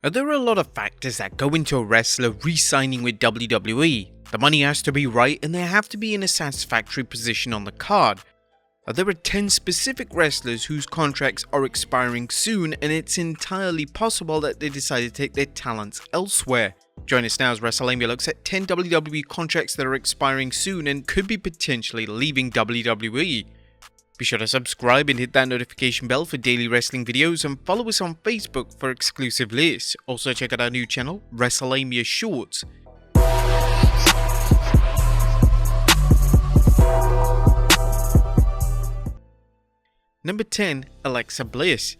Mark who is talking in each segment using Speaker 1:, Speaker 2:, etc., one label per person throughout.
Speaker 1: There are a lot of factors that go into a wrestler re-signing with WWE. The money has to be right and they have to be in a satisfactory position on the card. There are 10 specific wrestlers whose contracts are expiring soon, and it's entirely possible that they decide to take their talents elsewhere. Join us now as Wrestlelamia looks at 10 WWE contracts that are expiring soon and could be potentially leaving WWE. Be sure to subscribe and hit that notification bell for daily wrestling videos, and follow us on Facebook for exclusive lists. Also check out our new channel, Wrestlelamia Shorts. Number 10. Alexa Bliss.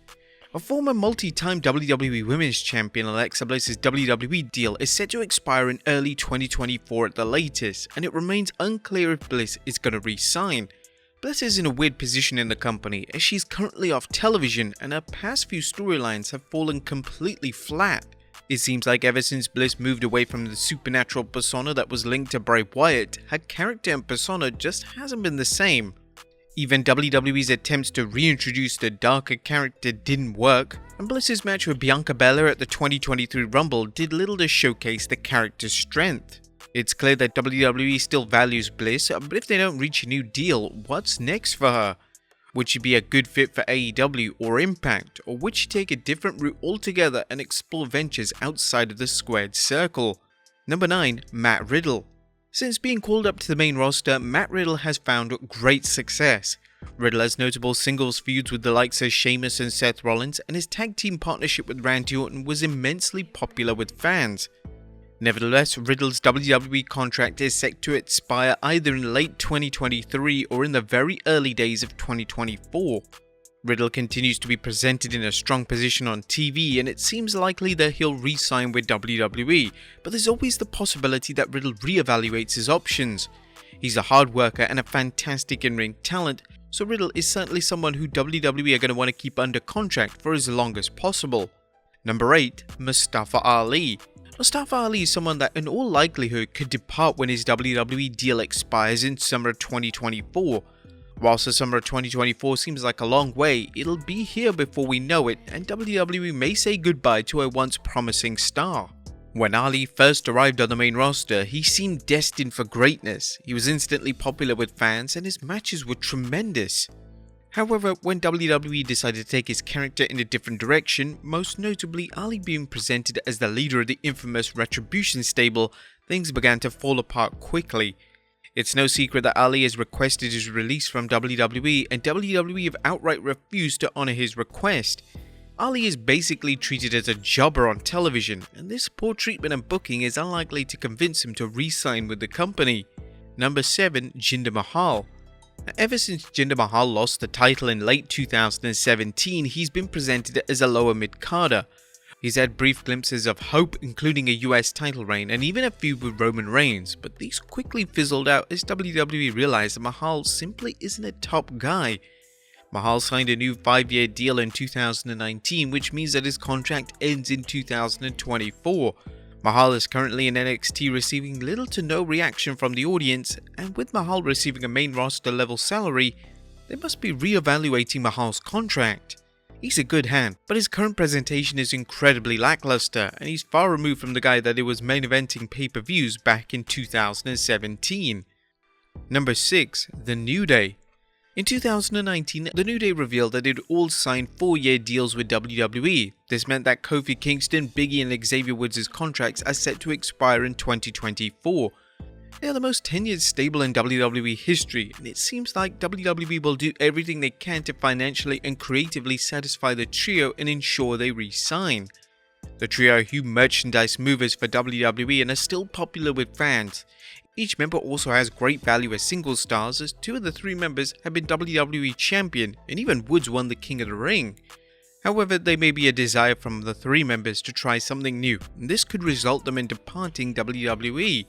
Speaker 1: A former multi-time WWE Women's Champion, Alexa Bliss's WWE deal is set to expire in early 2024 at the latest, and it remains unclear if Bliss is going to re-sign. Bliss is in a weird position in the company as she's currently off television and her past few storylines have fallen completely flat. It seems like ever since Bliss moved away from the supernatural persona that was linked to Bray Wyatt, her character and persona just hasn't been the same. Even WWE's attempts to reintroduce the darker character didn't work, and Bliss's match with Bianca Belair at the 2023 Rumble did little to showcase the character's strength. It's clear that WWE still values Bliss, but if they don't reach a new deal, what's next for her? Would she be a good fit for AEW or Impact, or would she take a different route altogether and explore ventures outside of the squared circle? Number 9. Matt Riddle. Since being called up to the main roster, Matt Riddle has found great success. Riddle has notable singles feuds with the likes of Sheamus and Seth Rollins, and his tag team partnership with Randy Orton was immensely popular with fans. Nevertheless, Riddle's WWE contract is set to expire either in late 2023 or in the very early days of 2024. Riddle continues to be presented in a strong position on TV, and it seems likely that he'll re-sign with WWE, but there's always the possibility that Riddle re-evaluates his options. He's a hard worker and a fantastic in-ring talent, so Riddle is certainly someone who WWE are going to want to keep under contract for as long as possible. Number 8. Mustafa Ali. Mustafa Ali is someone that in all likelihood could depart when his WWE deal expires in summer 2024. Whilst the summer of 2024 seems like a long way, it'll be here before we know it, and WWE may say goodbye to a once promising star. When Ali first arrived on the main roster, he seemed destined for greatness. He was instantly popular with fans and his matches were tremendous. However, when WWE decided to take his character in a different direction, most notably Ali being presented as the leader of the infamous Retribution stable, things began to fall apart quickly. It's no secret that Ali has requested his release from WWE, and WWE have outright refused to honor his request. Ali is basically treated as a jobber on television, and this poor treatment and booking is unlikely to convince him to re-sign with the company. Number 7. Jinder Mahal. Ever since Jinder Mahal lost the title in late 2017, he's been presented as a lower mid-carder. He's had brief glimpses of hope, including a US title reign and even a feud with Roman Reigns, but these quickly fizzled out as WWE realized that Mahal simply isn't a top guy. Mahal signed a new 5-year deal in 2019, which means that his contract ends in 2024. Mahal is currently in NXT receiving little to no reaction from the audience, and with Mahal receiving a main roster level salary, they must be re-evaluating Mahal's contract. He's a good hand, but his current presentation is incredibly lackluster, and he's far removed from the guy that it was main eventing pay-per-views back in 2017. Number 6. The New Day. In 2019, The New Day revealed that they'd all signed 4-year deals with WWE. This meant that Kofi Kingston, Big E and Xavier Woods' contracts are set to expire in 2024. They are the most tenured stable in WWE history, and it seems like WWE will do everything they can to financially and creatively satisfy the trio and ensure they re-sign. The trio are huge merchandise movers for WWE and are still popular with fans. Each member also has great value as single stars, as 2 of the 3 members have been WWE champion, and even Woods won the King of the Ring. However, there may be a desire from the 3 members to try something new, and this could result them in departing WWE.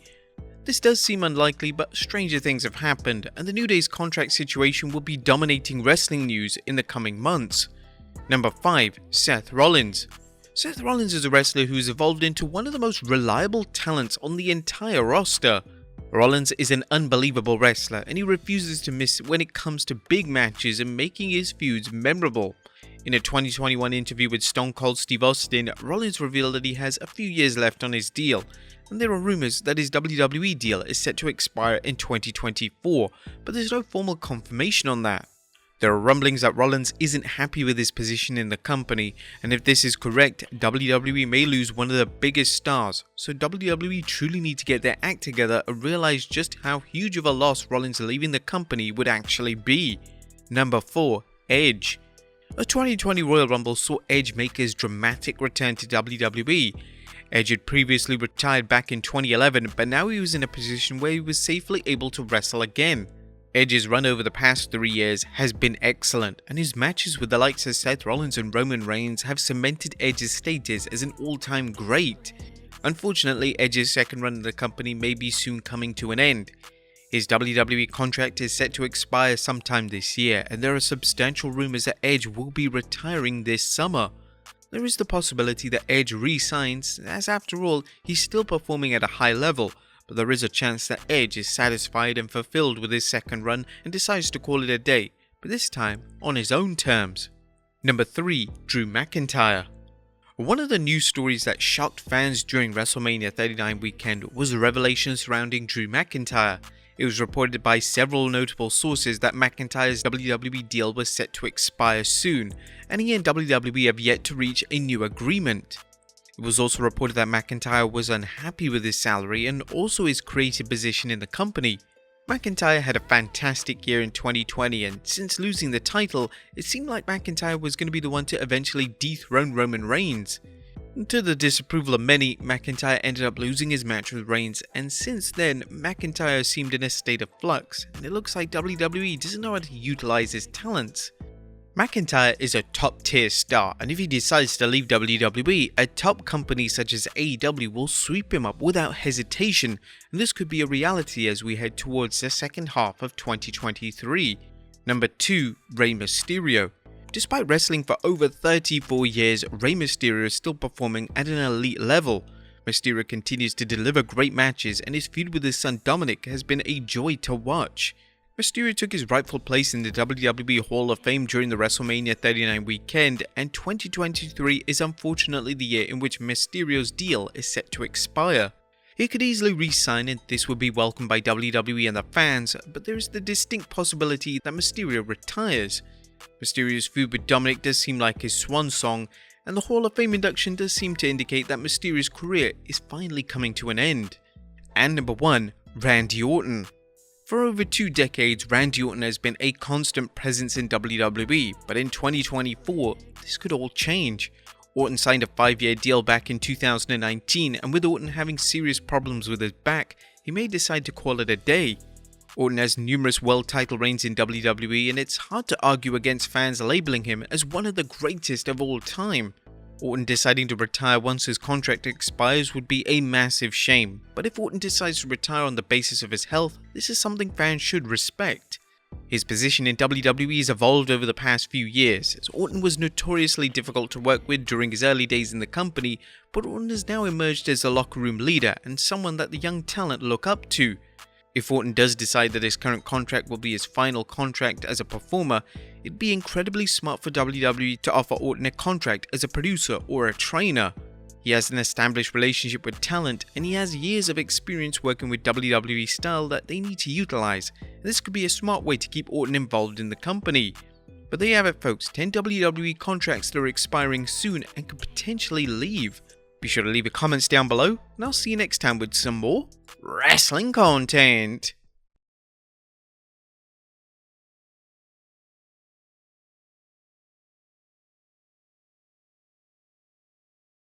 Speaker 1: This does seem unlikely, but stranger things have happened, and the New Day's contract situation will be dominating wrestling news in the coming months. Number 5. Seth Rollins. Seth Rollins is a wrestler who's evolved into one of the most reliable talents on the entire roster. Rollins is an unbelievable wrestler, and he refuses to miss when it comes to big matches and making his feuds memorable. In a 2021 interview with Stone Cold Steve Austin, Rollins revealed that he has a few years left on his deal, and there are rumors that his WWE deal is set to expire in 2024, but there's no formal confirmation on that. There are rumblings that Rollins isn't happy with his position in the company, and if this is correct, WWE may lose one of the biggest stars, so WWE truly need to get their act together and realize just how huge of a loss Rollins leaving the company would actually be. Number 4. Edge. A 2020 Royal Rumble saw Edge make his dramatic return to WWE. Edge had previously retired back in 2011, but now he was in a position where he was safely able to wrestle again. Edge's run over the past 3 years has been excellent, and his matches with the likes of Seth Rollins and Roman Reigns have cemented Edge's status as an all-time great. Unfortunately, Edge's second run in the company may be soon coming to an end. His WWE contract is set to expire sometime this year, and there are substantial rumors that Edge will be retiring this summer. There is the possibility that Edge re-signs, as after all, he's still performing at a high level, but there is a chance that Edge is satisfied and fulfilled with his second run and decides to call it a day, but this time on his own terms. Number 3. Drew McIntyre. One of the news stories that shocked fans during WrestleMania 39 weekend was the revelation surrounding Drew McIntyre. It was reported by several notable sources that McIntyre's WWE deal was set to expire soon, and he and WWE have yet to reach a new agreement. It was also reported that McIntyre was unhappy with his salary and also his creative position in the company. McIntyre had a fantastic year in 2020, and since losing the title, it seemed like McIntyre was going to be the one to eventually dethrone Roman Reigns. To the disapproval of many, McIntyre ended up losing his match with Reigns, and since then, McIntyre seemed in a state of flux, and it looks like WWE doesn't know how to utilize his talents. McIntyre is a top-tier star, and if he decides to leave WWE, a top company such as AEW will sweep him up without hesitation, and this could be a reality as we head towards the second half of 2023. Number 2. Rey Mysterio. Despite wrestling for over 34 years, Rey Mysterio is still performing at an elite level. Mysterio continues to deliver great matches, and his feud with his son Dominic has been a joy to watch. Mysterio took his rightful place in the WWE Hall of Fame during the WrestleMania 39 weekend, and 2023 is unfortunately the year in which Mysterio's deal is set to expire. He could easily re-sign and this would be welcomed by WWE and the fans, but there is the distinct possibility that Mysterio retires. Mysterio's feud with Dominic does seem like his swan song, and the Hall of Fame induction does seem to indicate that Mysterio's career is finally coming to an end. And number 1. Randy Orton. For over 2 decades, Randy Orton has been a constant presence in WWE, but in 2024, this could all change. Orton signed a 5-year deal back in 2019, and with Orton having serious problems with his back, he may decide to call it a day. Orton has numerous world title reigns in WWE, and it's hard to argue against fans labeling him as one of the greatest of all time. Orton deciding to retire once his contract expires would be a massive shame, but if Orton decides to retire on the basis of his health, this is something fans should respect. His position in WWE has evolved over the past few years, as Orton was notoriously difficult to work with during his early days in the company, but Orton has now emerged as a locker room leader and someone that the young talent look up to. If Orton does decide that his current contract will be his final contract as a performer, it'd be incredibly smart for WWE to offer Orton a contract as a producer or a trainer. He has an established relationship with talent, and he has years of experience working with WWE style that they need to utilize, and this could be a smart way to keep Orton involved in the company. But there you have it folks, 10 WWE contracts that are expiring soon and could potentially leave. Be sure to leave your comments down below, and I'll see you next time with some more wrestling content.